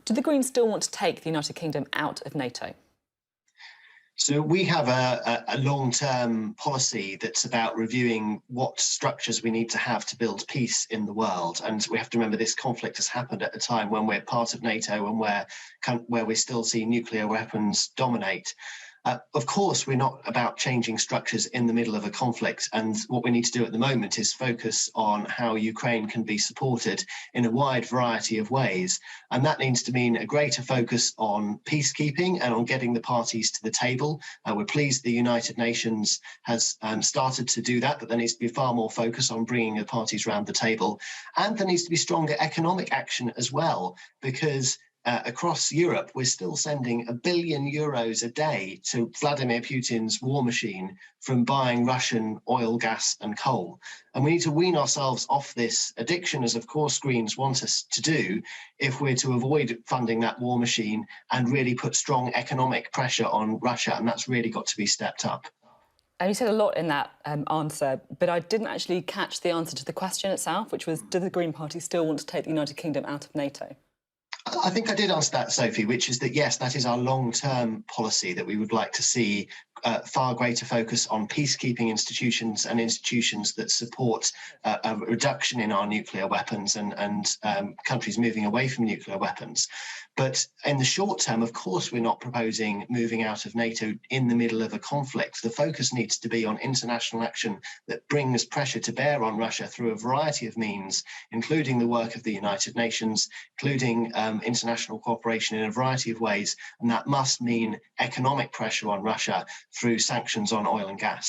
Do the Greens still want to take the United Kingdom out of NATO? So we have a long-term policy that's about reviewing what structures we need to have to build peace in the world. And we have to remember this conflict has happened at a time when we're part of NATO and where we still see nuclear weapons dominate. Of course, we're not about changing structures in the middle of a conflict. And what we need to do at the moment is focus on how Ukraine can be supported in a wide variety of ways. And that needs to mean a greater focus on peacekeeping and on getting the parties to the table. We're pleased the United Nations has started to do that, but there needs to be far more focus on bringing the parties around the table. And there needs to be stronger economic action as well, because across Europe, we're still sending €1 billion a day to Vladimir Putin's war machine from buying Russian oil, gas and coal. And we need to wean ourselves off this addiction, as of course Greens want us to do, if we're to avoid funding that war machine and really put strong economic pressure on Russia. And that's really got to be stepped up. And you said a lot in that answer, but I didn't actually catch the answer to the question itself, which was, do the Green Party still want to take the United Kingdom out of NATO? I think I did answer that, Sophie, which is that, yes, that is our long-term policy, that we would like to see far greater focus on peacekeeping institutions and institutions that support a reduction in our nuclear weapons and countries moving away from nuclear weapons. But in the short term, of course, we're not proposing moving out of NATO in the middle of a conflict. The focus needs to be on international action that brings pressure to bear on Russia through a variety of means, including the work of the United Nations, including international cooperation in a variety of ways. And that must mean economic pressure on Russia through sanctions on oil and gas.